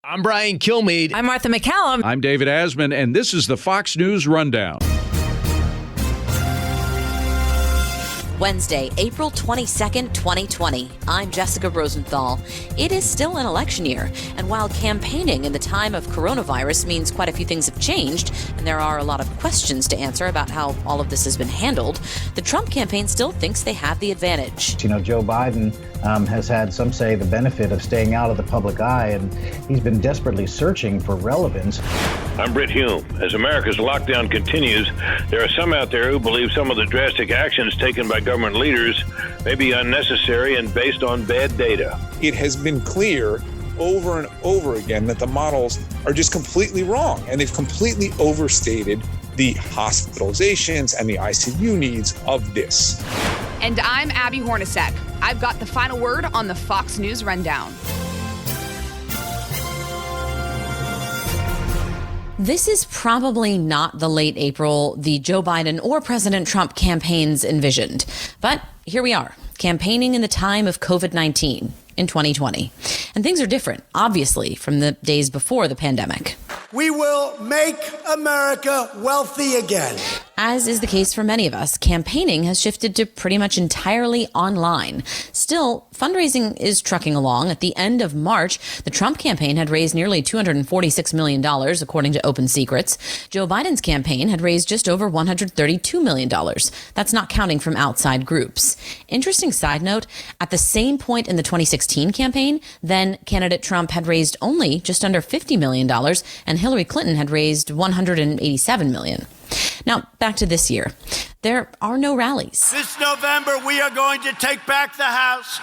I'm Brian Kilmeade. I'm Martha McCallum. I'm David Asman, and this is the Fox News Rundown. Wednesday, April 22nd, 2020. I'm Jessica Rosenthal. It is still an election year, and while campaigning in the time of coronavirus means quite a few things have changed, and there are a lot of questions to answer about how all of this has been handled, the Trump campaign still thinks they have the advantage. You know, Joe Biden has had, some say, the benefit of staying out of the public eye, and he's been desperately searching for relevance. I'm Brit Hume. As America's lockdown continues, there are some out there who believe some of the drastic actions taken by government leaders may be unnecessary and based on bad data. It has been clear over and over again that the models are just completely wrong, and they've completely overstated the hospitalizations and the ICU needs of this. And I'm Abby Hornacek. I've got the final word on the Fox News Rundown. This is probably not the late April the Joe Biden or President Trump campaigns envisioned. But here we are, campaigning in the time of COVID-19 in 2020. And things are different, obviously, from the days before the pandemic. We will make America wealthy again. As is the case for many of us, campaigning has shifted to pretty much entirely online. Still, fundraising is trucking along. At the end of March, the Trump campaign had raised nearly $246 million, according to Open Secrets. Joe Biden's campaign had raised just over $132 million. That's not counting from outside groups. Interesting side note, at the same point in the 2016 campaign, then candidate Trump had raised only just under $50 million, and Hillary Clinton had raised $187 million. Now, back to this year. There are no rallies. This November, we are going to take back the House.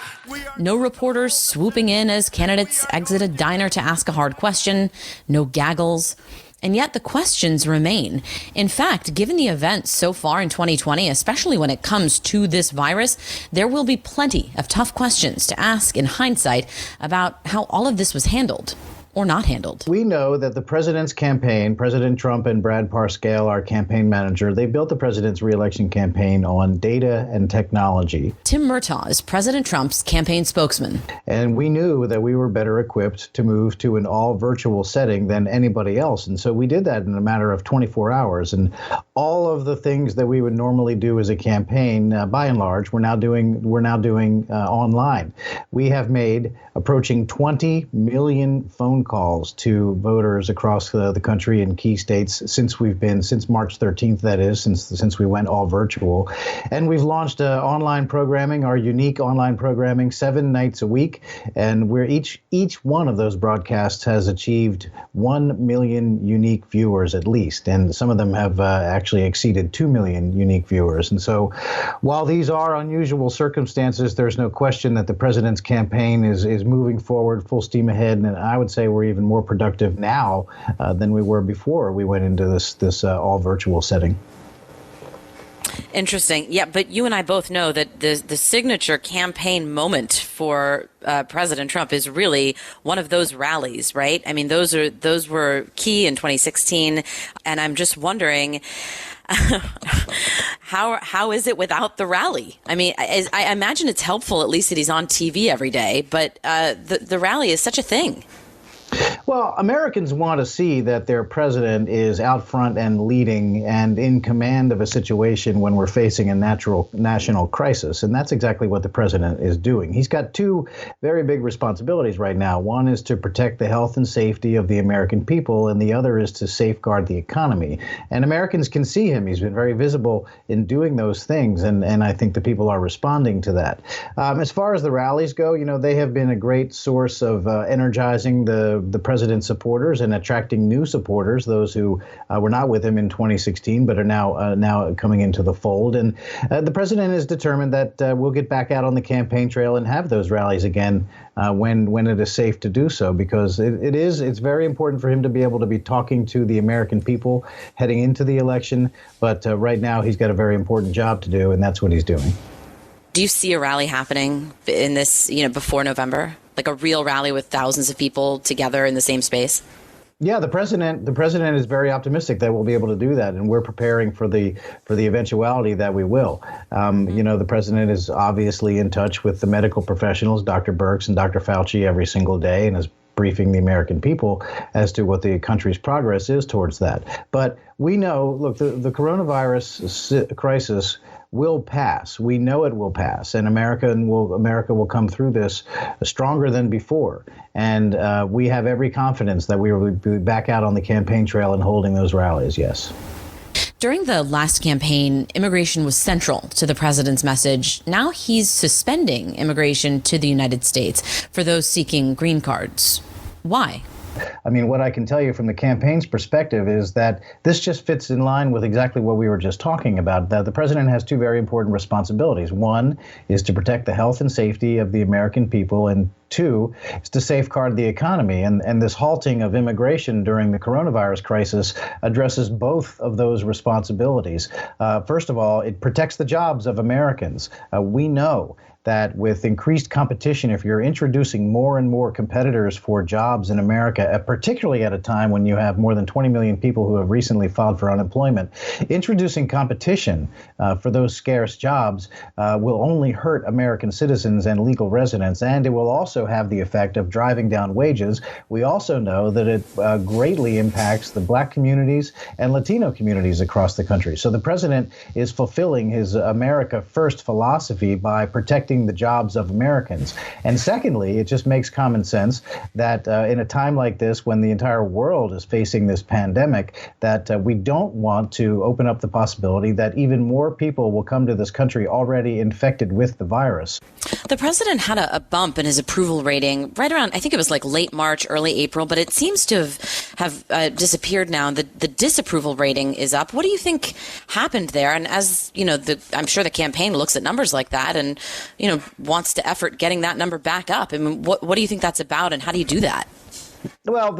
No reporters swooping in as candidates exit a diner to ask a hard question. No gaggles. And yet the questions remain. In fact, given the events so far in 2020, especially when it comes to this virus, there will be plenty of tough questions to ask in hindsight about how all of this was handled. Or not handled. We know that the president's campaign, President Trump and Brad Parscale, our campaign manager, they built the president's reelection campaign on data and technology. Tim Murtagh is President Trump's campaign spokesman. And we knew that we were better equipped to move to an all virtual setting than anybody else. And so we did that in a matter of 24 hours. And all of the things that we would normally do as a campaign, by and large, we're now doing online. We have made approaching 20 million phone calls to voters across the country in key states since March 13th, that is, since we went all virtual. And we've launched online programming, our unique online programming, 7 nights a week. And we're each one of those broadcasts has achieved 1 million unique viewers at least. And some of them have actually exceeded 2 million unique viewers. And so while these are unusual circumstances, there's no question that the president's campaign is moving forward full steam ahead. And I would say we're even more productive now than we were before we went into this all virtual setting. Interesting. Yeah, but you and I both know that the signature campaign moment for President Trump is really one of those rallies, right? I mean, those were key in 2016, and I'm just wondering how is it without the rally? I mean, I imagine it's helpful at least that he's on TV every day, but the rally is such a thing. Well, Americans want to see that their president is out front and leading and in command of a situation when we're facing a national crisis. And that's exactly what the president is doing. He's got 2 very big responsibilities right now. One is to protect the health and safety of the American people, and the other is to safeguard the economy. And Americans can see him. He's been very visible in doing those things, and I think the people are responding to that. As far as the rallies go, you know, they have been a great source of energizing the president's supporters and attracting new supporters, those who were not with him in 2016 but are now coming into the fold. And the president is determined that we'll get back out on the campaign trail and have those rallies again when it is safe to do so, because it's very important for him to be able to be talking to the American people heading into the election. But right now he's got a very important job to do, and that's what he's doing. Do you see a rally happening in this, before November? Like a real rally with thousands of people together in the same space? Yeah, the president is very optimistic that we'll be able to do that, and we're preparing for the eventuality that we will. The president is obviously in touch with the medical professionals, Dr. Birx and Dr. Fauci, every single day, and has briefing the American people as to what the country's progress is towards that. But we know, look, the coronavirus crisis will pass. We know it will pass, and America will come through this stronger than before. And we have every confidence that we will be back out on the campaign trail and holding those rallies. Yes. During the last campaign, immigration was central to the president's message. Now he's suspending immigration to the United States for those seeking green cards. Why? I mean, what I can tell you from the campaign's perspective is that this just fits in line with exactly what we were just talking about, that the president has two very important responsibilities. One is to protect the health and safety of the American people, and two is to safeguard the economy. And this halting of immigration during the coronavirus crisis addresses both of those responsibilities. First of all, it protects the jobs of Americans. We know that with increased competition, if you're introducing more and more competitors for jobs in America, particularly at a time when you have more than 20 million people who have recently filed for unemployment, introducing competition for those scarce jobs will only hurt American citizens and legal residents, and it will also have the effect of driving down wages. We also know that it greatly impacts the Black communities and Latino communities across the country. So the president is fulfilling his America First philosophy by protecting the jobs of Americans. And secondly, it just makes common sense that in a time like this, when the entire world is facing this pandemic, that we don't want to open up the possibility that even more people will come to this country already infected with the virus. The president had a bump in his approval rating right around, I think it was like late March, early April, but it seems to have disappeared now. The disapproval rating is up. What do you think happened there? And as you know, I'm sure the campaign looks at numbers like that and wants to effort getting that number back up. I mean, what do you think that's about, and how do you do that? Well,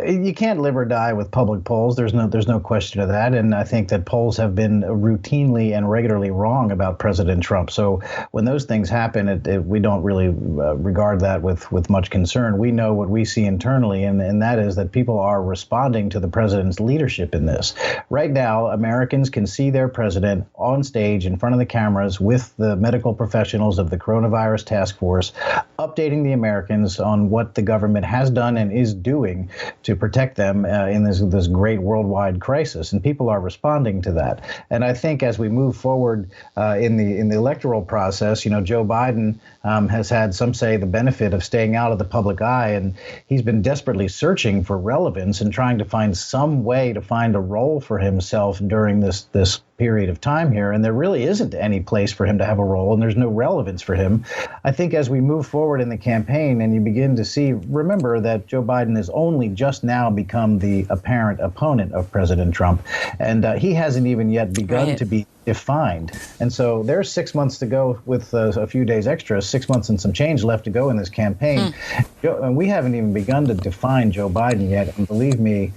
you can't live or die with public polls. There's no question of that. And I think that polls have been routinely and regularly wrong about President Trump. So when those things happen, we don't really regard that with much concern. We know what we see internally, and that is that people are responding to the president's leadership in this. Right now, Americans can see their president on stage in front of the cameras with the medical professionals of the coronavirus task force, updating the Americans on what the government has done and is doing to protect them in this great worldwide crisis, and people are responding to that. And I think as we move forward in the electoral process, Joe Biden has had, some say, the benefit of staying out of the public eye, and he's been desperately searching for relevance and trying to find some way to find a role for himself during this period of time here, and there really isn't any place for him to have a role, and there's no relevance for him. I think as we move forward in the campaign and you begin to see, remember that Joe Biden has only just now become the apparent opponent of President Trump, and he hasn't even yet begun to be defined. And so there's 6 months to go with a few days extra, 6 months and some change left to go in this campaign. And we haven't even begun to define Joe Biden yet. And believe me,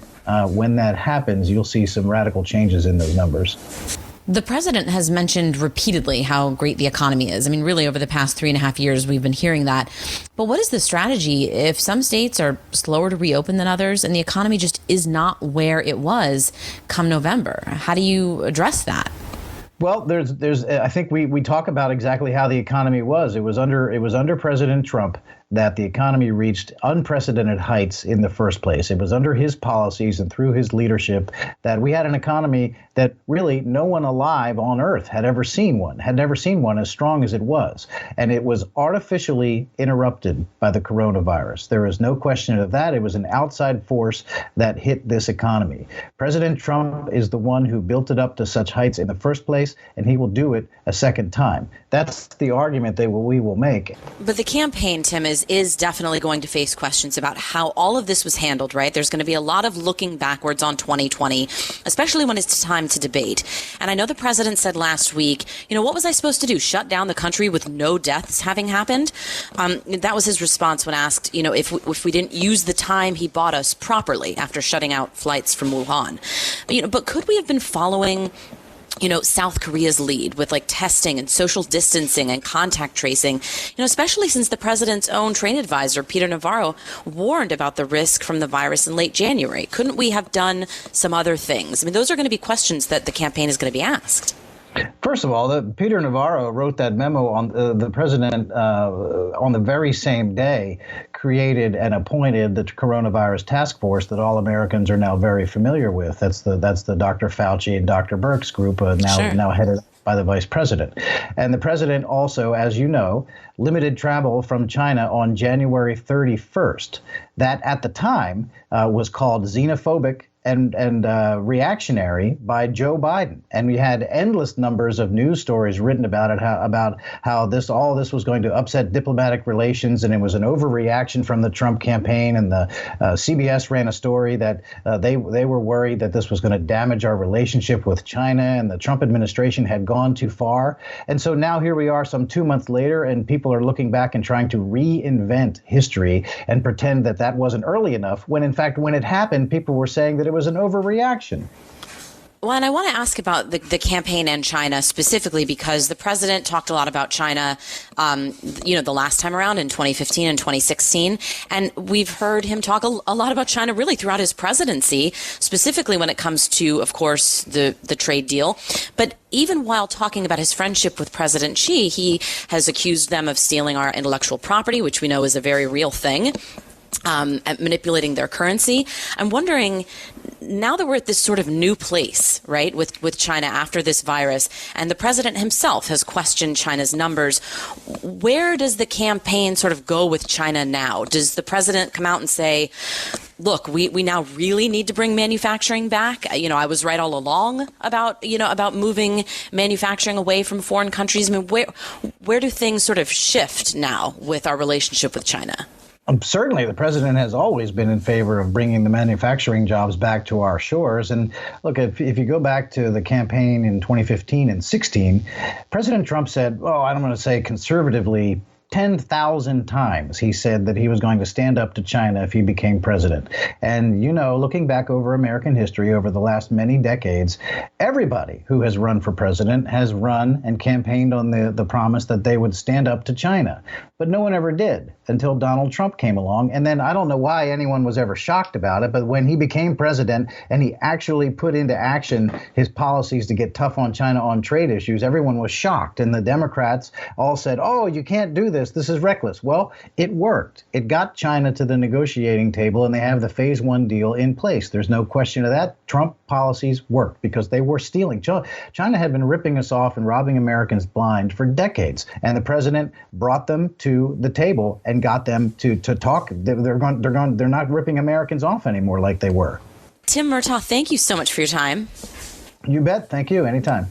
when that happens, you'll see some radical changes in those numbers. The president has mentioned repeatedly how great the economy is. I mean, really, over the past 3.5 years, we've been hearing that. But what is the strategy if some states are slower to reopen than others and the economy just is not where it was come November? How do you address that? Well, there's I think we talk about exactly how the economy was. It was under President Trump that the economy reached unprecedented heights in the first place. It was under his policies and through his leadership that we had an economy that really no one alive on earth had never seen one as strong as it was. And it was artificially interrupted by the coronavirus. There is no question of that. It was an outside force that hit this economy. President Trump is the one who built it up to such heights in the first place, and he will do it a second time. That's the argument that we will make. But the campaign, Tim, is definitely going to face questions about how all of this was handled, right? There's going to be a lot of looking backwards on 2020, especially when it's time to debate. And I know the president said last week, what was I supposed to do? Shut down the country with no deaths having happened? That was his response when asked, if we didn't use the time he bought us properly after shutting out flights from Wuhan. But could we have been following South Korea's lead with testing and social distancing and contact tracing, especially since the president's own trade advisor, Peter Navarro, warned about the risk from the virus in late January? Couldn't we have done some other things? I mean, those are going to be questions that the campaign is going to be asked. First of all, Peter Navarro wrote that memo on the president on the very same day, created and appointed the coronavirus task force that all Americans are now very familiar with. That's the Dr. Fauci and Dr. Birx's group, now headed by the vice president. And the president also, as you know, limited travel from China on January 31st. That at the time was called xenophobic and reactionary by Joe Biden, and we had endless numbers of news stories written about it, about how all this was going to upset diplomatic relations, and it was an overreaction from the Trump campaign. And the CBS ran a story that they were worried that this was going to damage our relationship with China, and the Trump administration had gone too far. And so now here we are, some 2 months later, and people are looking back and trying to reinvent history and pretend that that wasn't early enough, when in fact, when it happened, people were saying that it was an overreaction. Well, and I want to ask about the campaign and China specifically, because the president talked a lot about China, the last time around in 2015 and 2016. And we've heard him talk a lot about China really throughout his presidency, specifically when it comes to, of course, the trade deal. But even while talking about his friendship with President Xi, he has accused them of stealing our intellectual property, which we know is a very real thing. At manipulating their currency. I'm wondering, now that we're at this sort of new place, right, with China after this virus, and the president himself has questioned China's numbers, where does the campaign sort of go with China now? Does the president come out and say, look, we now really need to bring manufacturing back? I was right all along about moving manufacturing away from foreign countries. I mean, where do things sort of shift now with our relationship with China? Certainly, the president has always been in favor of bringing the manufacturing jobs back to our shores. And look, if you go back to the campaign in 2015 and 16, President Trump said, I'm going to say conservatively, 10,000 times he said that he was going to stand up to China if he became president. And, looking back over American history over the last many decades, everybody who has run for president has run and campaigned on the promise that they would stand up to China. But no one ever did until Donald Trump came along. And then I don't know why anyone was ever shocked about it, but when he became president and he actually put into action his policies to get tough on China on trade issues, everyone was shocked. And the Democrats all said, you can't do this. This is reckless. Well, it worked. It got China to the negotiating table, and they have the phase 1 deal in place. There's no question of that. Trump policies worked because they were stealing. China had been ripping us off and robbing Americans blind for decades. And the president brought them to the table and got them to talk. They're not ripping Americans off anymore like they were. Tim Murtagh, thank you so much for your time. You bet. Thank you. Anytime.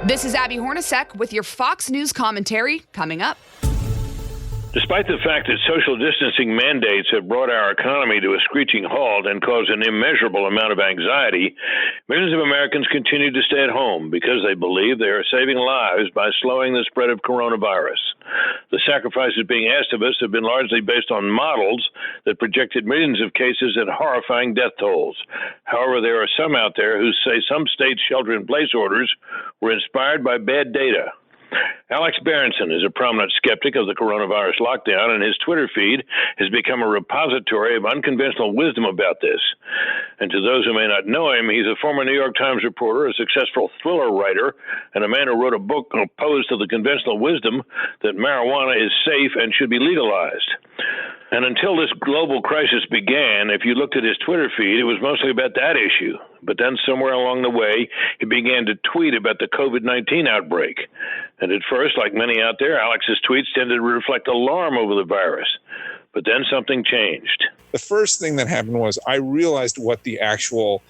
This is Abby Hornacek with your Fox News commentary coming up. Despite the fact that social distancing mandates have brought our economy to a screeching halt and caused an immeasurable amount of anxiety, millions of Americans continue to stay at home because they believe they are saving lives by slowing the spread of coronavirus. The sacrifices being asked of us have been largely based on models that projected millions of cases at horrifying death tolls. However, there are some out there who say some states' shelter-in-place orders were inspired by bad data. Alex Berenson is a prominent skeptic of the coronavirus lockdown, and his Twitter feed has become a repository of unconventional wisdom about this. And to those who may not know him, he's a former New York Times reporter, a successful thriller writer, and a man who wrote a book opposed to the conventional wisdom that marijuana is safe and should be legalized. And until this global crisis began, if you looked at his Twitter feed, it was mostly about that issue. But then somewhere along the way, he began to tweet about the COVID-19 outbreak. And at first, like many out there, Alex's tweets tended to reflect alarm over the virus. But then something changed. The first thing that happened was I realized what the actual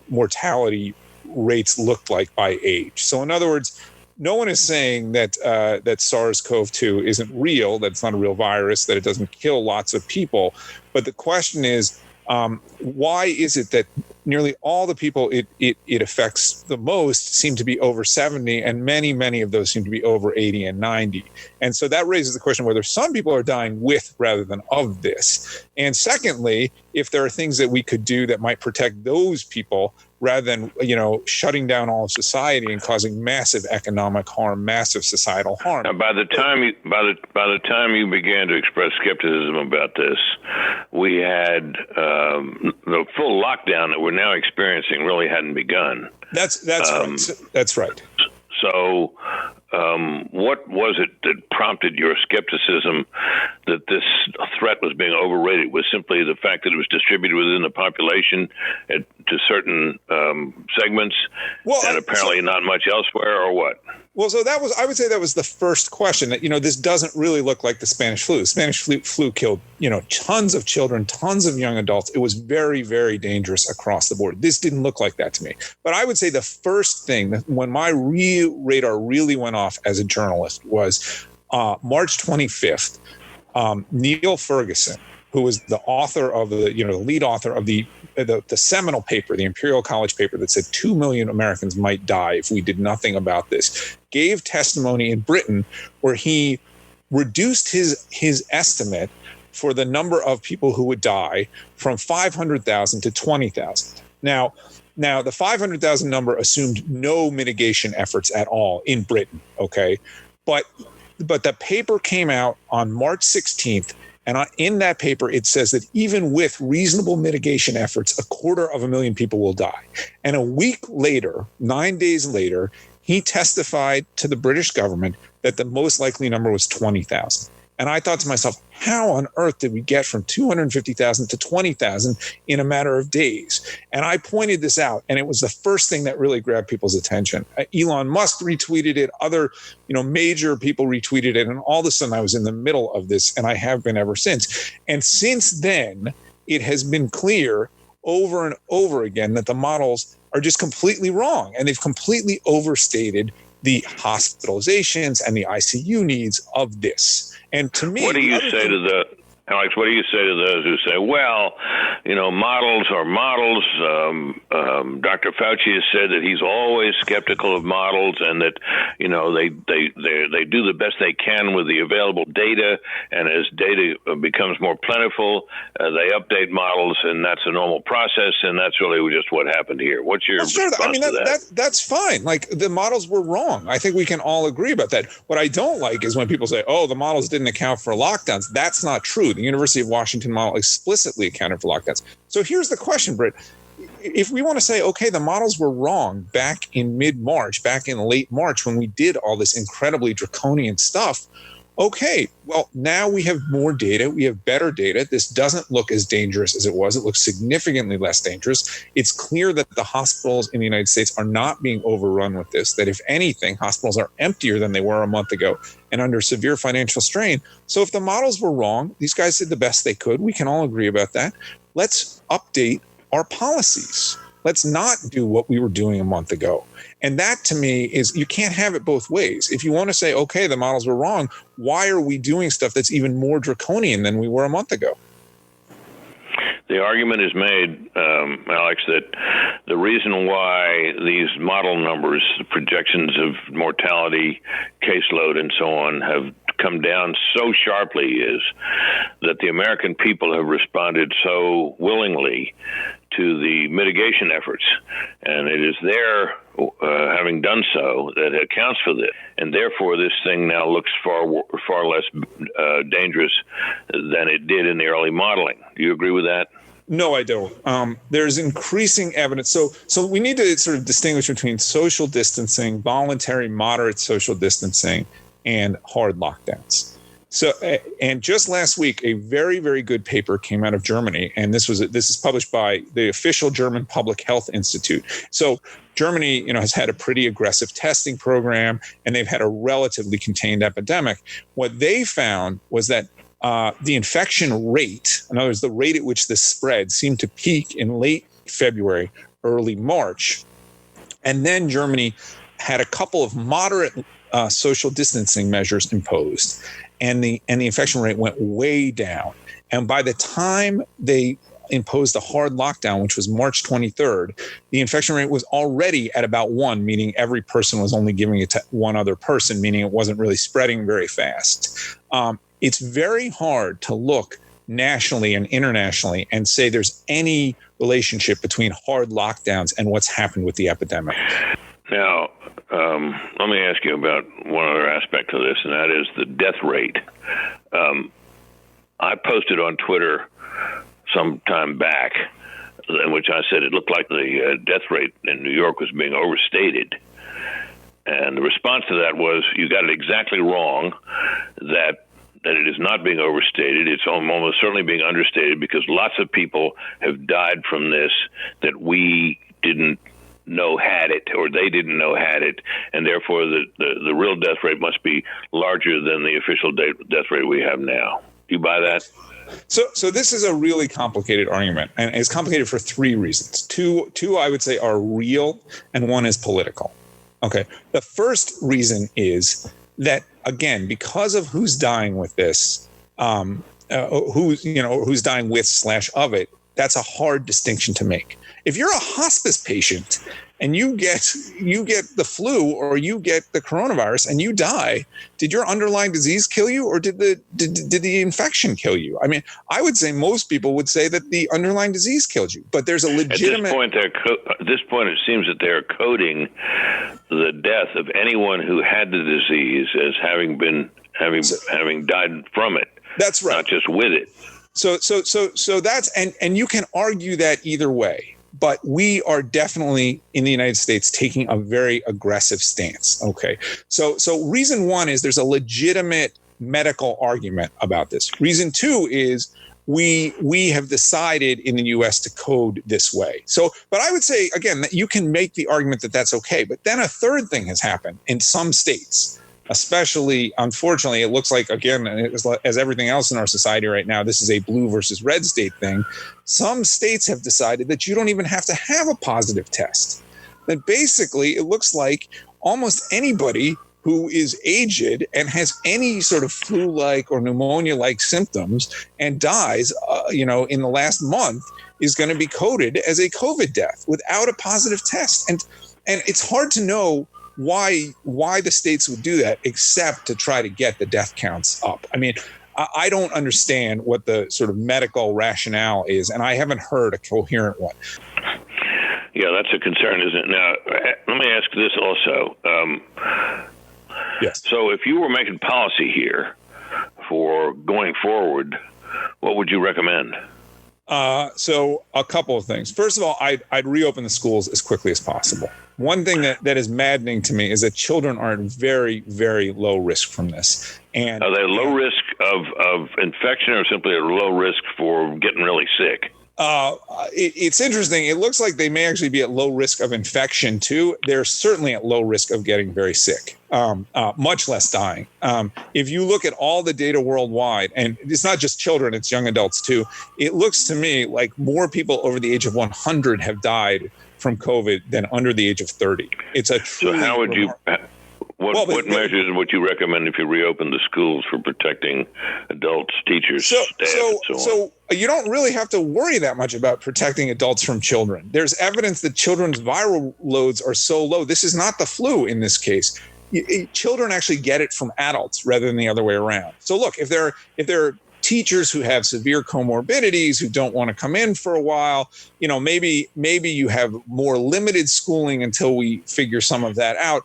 mortality rates looked like by age. So in other words, no one is saying that that SARS-CoV-2 isn't real, that it's not a real virus, that it doesn't kill lots of people. But the question is, why is it that nearly all the people it affects the most seem to be over 70, and many of those seem to be over 80 and 90. And so that raises the question whether some people are dying with rather than of this. And secondly, if there are things that we could do that might protect those people rather than, shutting down all of society and causing massive economic harm, massive societal harm. Now, by the time you began to express skepticism about this, we had the full lockdown that we're now experiencing really hadn't begun. That's right. That's right. So, what was it that prompted your skepticism that this threat was being overrated? Was simply the fact that it was distributed within the population to certain segments, and apparently not much elsewhere, or what? Well, so I would say that was the first question, that, this doesn't really look like the Spanish flu. The Spanish flu killed, tons of children, tons of young adults. It was very, very dangerous across the board. This didn't look like that to me. But I would say the first thing, when my radar really went off as a journalist, was March 25th. Neil Ferguson, who was the author of the lead author of the seminal paper, the Imperial College paper that said 2 million Americans might die if we did nothing about this, gave testimony in Britain where he reduced his estimate for the number of people who would die from 500,000 to 20,000. Now the 500,000 number assumed no mitigation efforts at all in Britain, okay? But the paper came out on March 16th, and in that paper, it says that even with reasonable mitigation efforts, 250,000 people will die. And a week later, 9 days later, he testified to the British government that the most likely number was 20,000. And I thought to myself, how on earth did we get from 250,000 to 20,000 in a matter of days? And I pointed this out, and it was the first thing that really grabbed people's attention. Elon Musk retweeted it, other major people retweeted it, and all of a sudden I was in the middle of this, and I have been ever since. And since then, it has been clear over and over again that the models are just completely wrong, and they've completely overstated the hospitalizations and the ICU needs of this. And to me, Alex, what do you say to those who say, well, models are models? Dr. Fauci has said that he's always skeptical of models, and that, they do the best they can with the available data. And as data becomes more plentiful, they update models, and that's a normal process. And that's really just what happened here. What's your response to that? That's fine. Like, the models were wrong. I think we can all agree about that. What I don't like is when people say, oh, the models didn't account for lockdowns. That's not true. The University of Washington model explicitly accounted for lockdowns. So here's the question, Britt. If we want to say, okay, the models were wrong back in mid-March, back in late March, when we did all this incredibly draconian stuff, okay, well, now we have more data. We have better data. This doesn't look as dangerous as it was. It looks significantly less dangerous. It's clear that the hospitals in the United States are not being overrun with this, that if anything, hospitals are emptier than they were a month ago and under severe financial strain. So if the models were wrong, these guys did the best they could. We can all agree about that. Let's update our policies. Let's not do what we were doing a month ago. And that, to me, is, you can't have it both ways. If you want to say, okay, the models were wrong, why are we doing stuff that's even more draconian than we were a month ago? The argument is made, Alex, that the reason why these model numbers, the projections of mortality, caseload, and so on, have come down so sharply is that the American people have responded so willingly to the mitigation efforts. And it is their having done so that accounts for this. And therefore, this thing now looks far less dangerous than it did in the early modeling. Do you agree with that? No, I don't. There's increasing evidence. So we need to sort of distinguish between social distancing, voluntary, moderate social distancing, and hard lockdowns. So, and just last week, a very, very good paper came out of Germany, and this is published by the official German Public Health Institute. So Germany, has had a pretty aggressive testing program, and they've had a relatively contained epidemic. What they found was that the infection rate, in other words, the rate at which this spread, seemed to peak in late February, early March. And then Germany had a couple of moderate social distancing measures imposed, and the infection rate went way down. And by the time they imposed a hard lockdown, which was March 23rd, the infection rate was already at about 1, meaning every person was only giving it to one other person, meaning it wasn't really spreading very fast. It's very hard to look nationally and internationally and say there's any relationship between hard lockdowns and what's happened with the epidemic. Now, let me ask you about one other aspect of this, and that is the death rate. I posted on Twitter some time back in which I said it looked like the death rate in New York was being overstated. And the response to that was, you got it exactly wrong, that it is not being overstated. It's almost certainly being understated, because lots of people have died from this that we didn't know had it, or they didn't know had it, and therefore the real death rate must be larger than the official death rate we have now. Do you buy that? So this is a really complicated argument, and it's complicated for 3 reasons. Two I would say are real, and one is political. Okay. The first reason is that, again, because of who's dying with this, who's dying with / of it, that's a hard distinction to make. If you're a hospice patient and you get the flu or you get the coronavirus and you die, did your underlying disease kill you, or did the infection kill you? I mean, I would say most people would say that the underlying disease killed you, but there's a legitimate. At this point, it seems that they're coding the death of anyone who had the disease as having died from it. That's right. Not just with it. So that's and you can argue that either way. But we are definitely in the United States taking a very aggressive stance. Okay. So reason 1 is there's a legitimate medical argument about this. Reason 2 is we have decided in the US to code this way. So, but I would say, again, that you can make the argument that that's okay. But then a third thing has happened in some states. Especially, unfortunately, it looks like, again, as everything else in our society right now, this is a blue versus red state thing. Some states have decided that you don't even have to have a positive test. That basically, it looks like almost anybody who is aged and has any sort of flu-like or pneumonia-like symptoms and dies, in the last month is going to be coded as a COVID death without a positive test. And it's hard to know why the states would do that, except to try to get the death counts up. I mean, I don't understand what the sort of medical rationale is, and I haven't heard a coherent one. Yeah, that's a concern, isn't it? Now, let me ask this also. Yes. So if you were making policy here for going forward, what would you recommend? So a couple of things. First of all, I'd reopen the schools as quickly as possible. One thing that is maddening to me is that children are at very, very low risk from this. And are they low risk of infection, or simply a low risk for getting really sick? It's interesting. It looks like they may actually be at low risk of infection too. They're certainly at low risk of getting very sick, much less dying. If you look at all the data worldwide, and it's not just children, it's young adults too, it looks to me like more people over the age of 100 have died from COVID than under the age of 30. It's a truly. So how would you? What measures would you recommend if you reopen the schools for protecting adults, teachers, staff, and so on? So you don't really have to worry that much about protecting adults from children. There's evidence that children's viral loads are so low. This is not the flu in this case. Children actually get it from adults rather than the other way around. So look, if there are teachers who have severe comorbidities who don't want to come in for a while, maybe you have more limited schooling until we figure some of that out.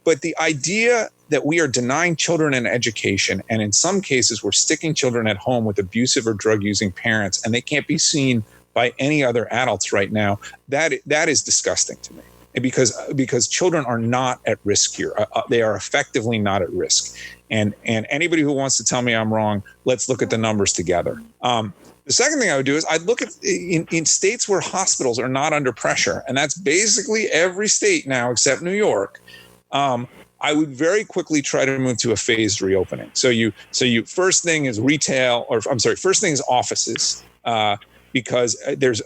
But the idea that we are denying children an education, and in some cases we're sticking children at home with abusive or drug-using parents, and they can't be seen by any other adults right now, that is disgusting to me. Because children are not at risk here. They are effectively not at risk. And anybody who wants to tell me I'm wrong, let's look at the numbers together. The second thing I would do is I'd look at in states where hospitals are not under pressure, and that's basically every state now except New York. I would very quickly try to move to a phased reopening. So first thing is first thing is offices, because there's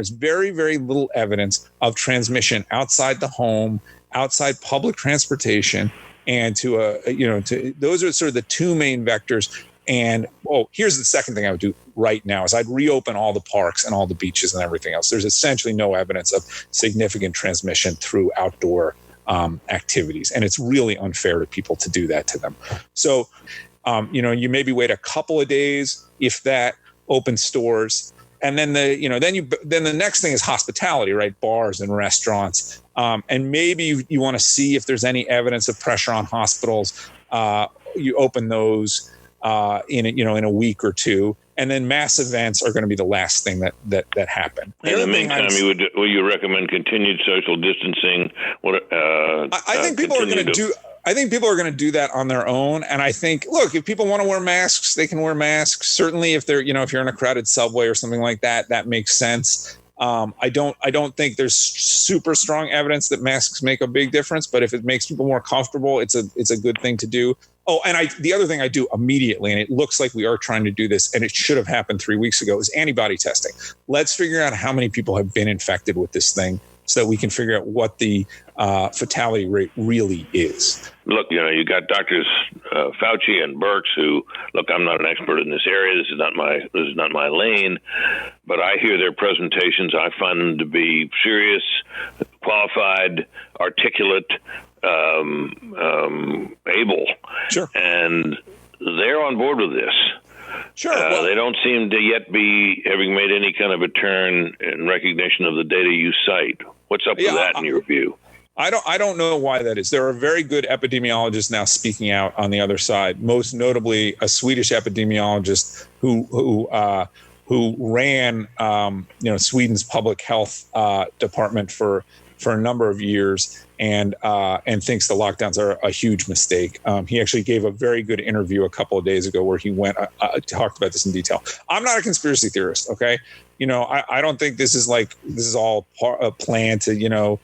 very, very little evidence of transmission outside the home, outside public transportation, and those are sort of the two main vectors. And here's the second thing I would do right now is I'd reopen all the parks and all the beaches and everything else. There's essentially no evidence of significant transmission through outdoor activities. And it's really unfair to people to do that to them. So, you maybe wait a couple of days, if that, open stores. And then the next thing is hospitality, right? Bars and restaurants. And maybe you want to see if there's any evidence of pressure on hospitals. You open those in a week or two. And then mass events are going to be the last thing that happen. In the meantime, will you recommend continued social distancing? I think people are going to do. I think people are going to do that on their own. And I think, look, if people want to wear masks, they can wear masks. Certainly, if they're, if you're in a crowded subway or something like that, that makes sense. I don't think there's super strong evidence that masks make a big difference. But if it makes people more comfortable, it's a good thing to do. Oh, and the other thing I do immediately, and it looks like we are trying to do this, and it should have happened 3 weeks ago, is antibody testing. Let's figure out how many people have been infected with this thing so that we can figure out what the fatality rate really is. Look, you got doctors Fauci and Birx who, look, I'm not an expert in this area. This is not my lane, but I hear their presentations. I find them to be serious, qualified, articulate, able, sure, and they're on board with this. Sure. They don't seem to yet be having made any kind of a turn in recognition of the data you cite. What's up with that in your view? I don't know why that is. There are very good epidemiologists now speaking out on the other side. Most notably, a Swedish epidemiologist who ran Sweden's public health department for a number of years and thinks the lockdowns are a huge mistake. He actually gave a very good interview a couple of days ago where he talked about this in detail. I'm not a conspiracy theorist, okay? I don't think this is all a plan to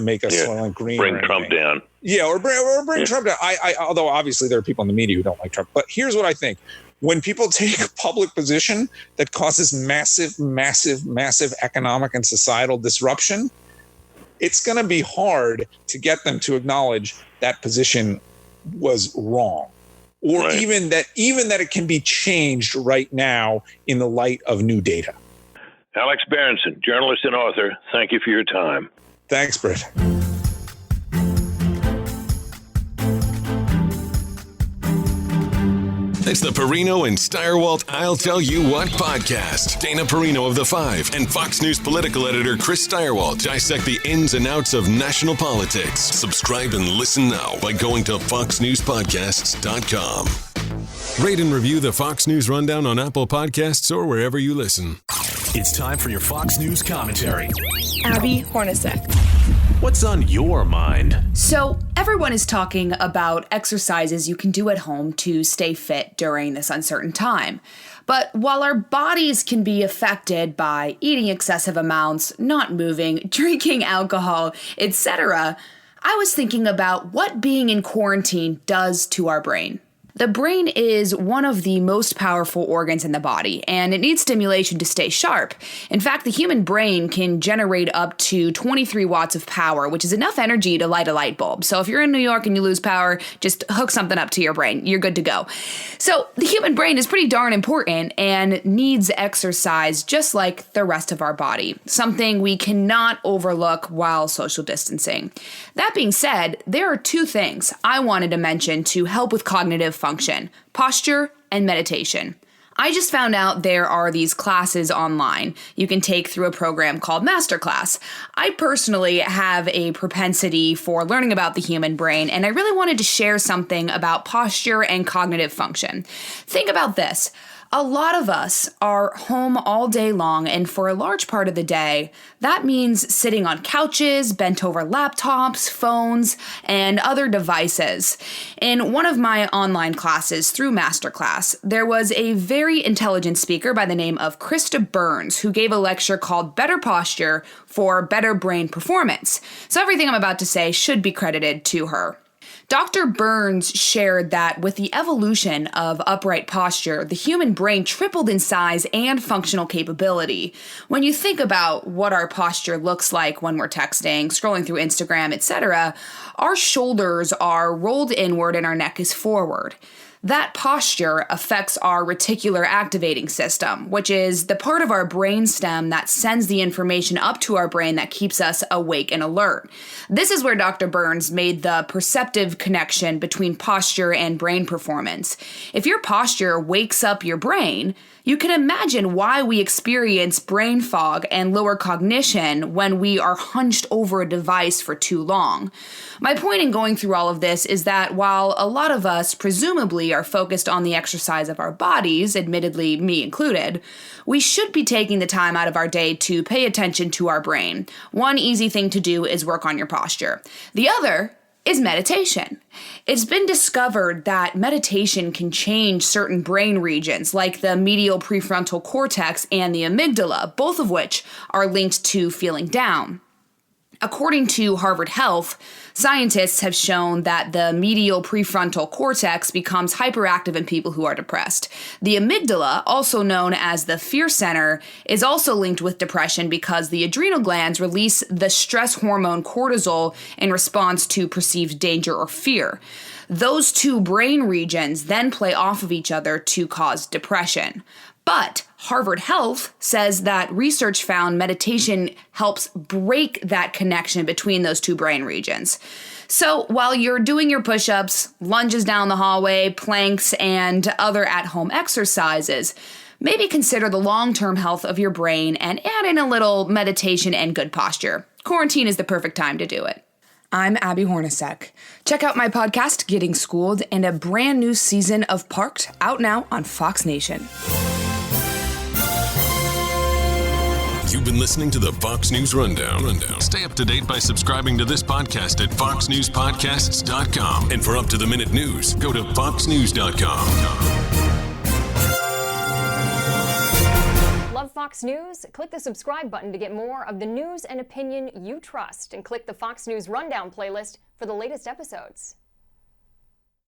make us Soylent Green. Bring Trump down. Yeah, or bring Trump down. Although obviously there are people in the media who don't like Trump. But here's what I think. When people take a public position that causes massive, massive, massive economic and societal disruption, it's going to be hard to get them to acknowledge that position was wrong, or right. even that it can be changed right now in the light of new data. Alex Berenson, journalist and author, thank you for your time. Thanks, Brit. It's the Perino and Steyerwalt I'll Tell You What podcast. Dana Perino of The Five and Fox News political editor Chris Steyerwalt dissect the ins and outs of national politics. Subscribe and listen now by going to foxnewspodcasts.com. Rate and review the Fox News Rundown on Apple Podcasts or wherever you listen. It's time for your Fox News commentary. Abby Hornacek. What's on your mind? So everyone is talking about exercises you can do at home to stay fit during this uncertain time. But while our bodies can be affected by eating excessive amounts, not moving, drinking alcohol, etc., I was thinking about what being in quarantine does to our brain. The brain is one of the most powerful organs in the body, and it needs stimulation to stay sharp. In fact, the human brain can generate up to 23 watts of power, which is enough energy to light a light bulb. So if you're in New York and you lose power, just hook something up to your brain. You're good to go. So the human brain is pretty darn important and needs exercise just like the rest of our body, something we cannot overlook while social distancing. That being said, there are two things I wanted to mention to help with cognitive function: posture and meditation. I just found out there are these classes online you can take through a program called Masterclass. I personally have a propensity for learning about the human brain, and I really wanted to share something about posture and cognitive function. Think about this. A lot of us are home all day long, and for a large part of the day, that means sitting on couches, bent over laptops, phones, and other devices. In one of my online classes through Masterclass, there was a very intelligent speaker by the name of Krista Burns who gave a lecture called Better Posture for Better Brain Performance. So everything I'm about to say should be credited to her. Dr. Burns shared that with the evolution of upright posture, the human brain tripled in size and functional capability. When you think about what our posture looks like when we're texting, scrolling through Instagram, etc., our shoulders are rolled inward and our neck is forward. That posture affects our reticular activating system, which is the part of our brainstem that sends the information up to our brain that keeps us awake and alert. This is where Dr. Burns made the perceptive connection between posture and brain performance. If your posture wakes up your brain, you can imagine why we experience brain fog and lower cognition when we are hunched over a device for too long. My point in going through all of this is that while a lot of us presumably are focused on the exercise of our bodies, admittedly me included, we should be taking the time out of our day to pay attention to our brain. One easy thing to do is work on your posture. The other is meditation. It's been discovered that meditation can change certain brain regions like the medial prefrontal cortex and the amygdala, both of which are linked to feeling down. According to Harvard Health, scientists have shown that the medial prefrontal cortex becomes hyperactive in people who are depressed. The amygdala, also known as the fear center, is also linked with depression because the adrenal glands release the stress hormone cortisol in response to perceived danger or fear. Those two brain regions then play off of each other to cause depression. But Harvard Health says that research found meditation helps break that connection between those two brain regions. So while you're doing your push-ups, lunges down the hallway, planks, and other at-home exercises, maybe consider the long-term health of your brain and add in a little meditation and good posture. Quarantine is the perfect time to do it. I'm Abby Hornacek. Check out my podcast, Getting Schooled, and a brand new season of Parked out now on Fox Nation. You've been listening to the Fox News Rundown. Stay up to date by subscribing to this podcast at foxnewspodcasts.com. And for up-to-the-minute news, go to foxnews.com. Love Fox News? Click the subscribe button to get more of the news and opinion you trust, and click the Fox News Rundown playlist for the latest episodes.